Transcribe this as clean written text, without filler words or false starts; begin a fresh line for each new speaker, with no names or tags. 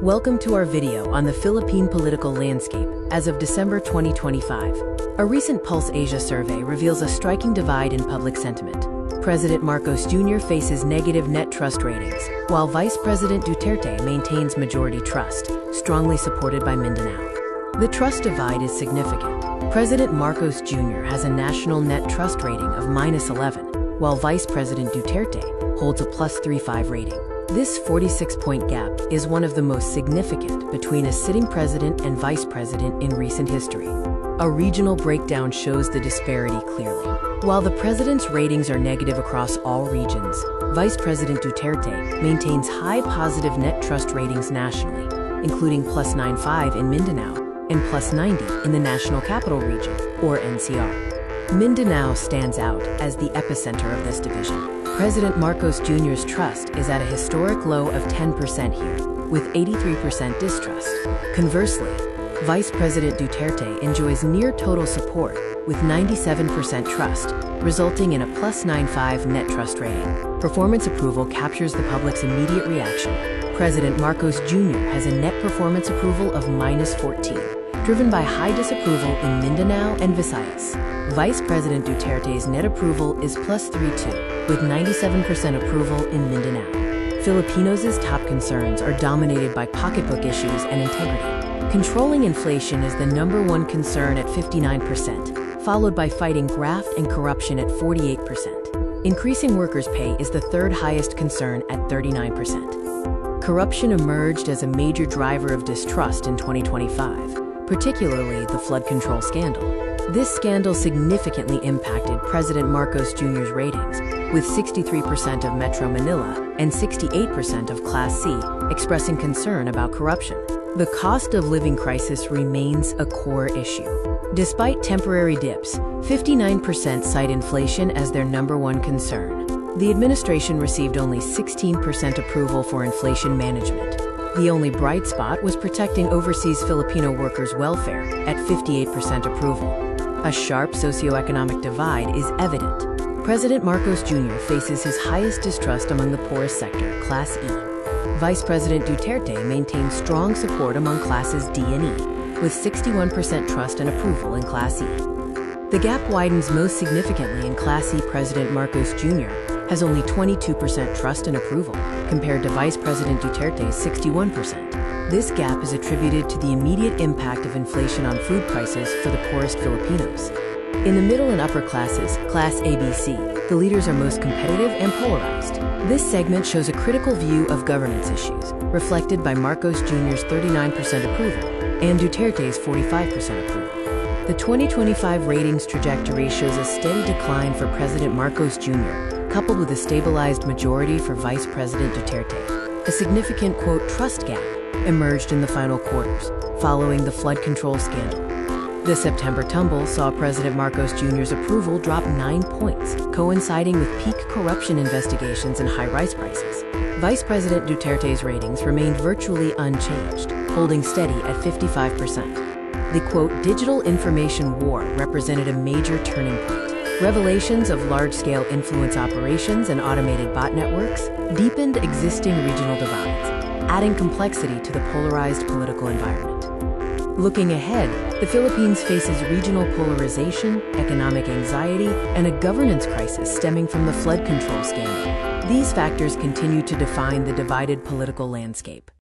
Welcome to our video on the Philippine political landscape as of December 2025. A recent Pulse Asia survey reveals a striking divide in public sentiment. President Marcos Jr. faces negative net trust ratings, while Vice President Duterte maintains majority trust, strongly supported by Mindanao. The trust divide is significant. President Marcos Jr. has a national net trust rating of -11, while Vice President Duterte holds a +35 rating. This 46-point gap is one of the most significant between a sitting president and vice president in recent history. A regional breakdown shows the disparity clearly. While the president's ratings are negative across all regions, Vice President Duterte maintains high positive net trust ratings nationally, including +95 in Mindanao and +90 in the National Capital Region, or NCR. Mindanao stands out as the epicenter of this division. President Marcos Jr.'s trust is at a historic low of 10% here, with 83% distrust. Conversely, Vice President Duterte enjoys near total support, with 97% trust, resulting in a +95 net trust rating. Performance approval captures the public's immediate reaction. President Marcos Jr. has a net performance approval of -14, driven by high disapproval in Mindanao and Visayas. Vice President Duterte's net approval is +32, with 97% approval in Mindanao. Filipinos' top concerns are dominated by pocketbook issues and integrity. Controlling inflation is the #1 concern at 59%, followed by fighting graft and corruption at 48%. Increasing workers' pay is the third highest concern at 39%. Corruption emerged as a major driver of distrust in 2025, particularly the flood control scandal. This scandal significantly impacted President Marcos Jr.'s ratings, with 63% of Metro Manila and 68% of Class C expressing concern about corruption. The cost of living crisis remains a core issue. Despite temporary dips, 59% cite inflation as their #1 concern. The administration received only 16% approval for inflation management. The only bright spot was protecting overseas Filipino workers' welfare at 58% approval. A sharp socioeconomic divide is evident. President Marcos Jr. faces his highest distrust among the poorest sector, Class E. Vice President Duterte maintains strong support among classes D and E, with 61% trust and approval in Class E. The gap widens most significantly in Class E. President Marcos Jr. has only 22% trust and approval, compared to Vice President Duterte's 61%. This gap is attributed to the immediate impact of inflation on food prices for the poorest Filipinos. In the middle and upper classes, Class ABC, the leaders are most competitive and polarized. This segment shows a critical view of governance issues, reflected by Marcos Jr.'s 39% approval and Duterte's 45% approval. The 2025 ratings trajectory shows a steady decline for President Marcos Jr., coupled with a stabilized majority for Vice President Duterte. A significant, quote, trust gap emerged in the final quarters, following the flood control scandal. The September tumble saw President Marcos Jr.'s approval drop 9 points, coinciding with peak corruption investigations and high rice prices. Vice President Duterte's ratings remained virtually unchanged, holding steady at 55%. The, quote, digital information war represented a major turning point. Revelations of large-scale influence operations and automated bot networks deepened existing regional divides, adding complexity to the polarized political environment. Looking ahead, the Philippines faces regional polarization, economic anxiety, and a governance crisis stemming from the flood control scandal. These factors continue to define the divided political landscape.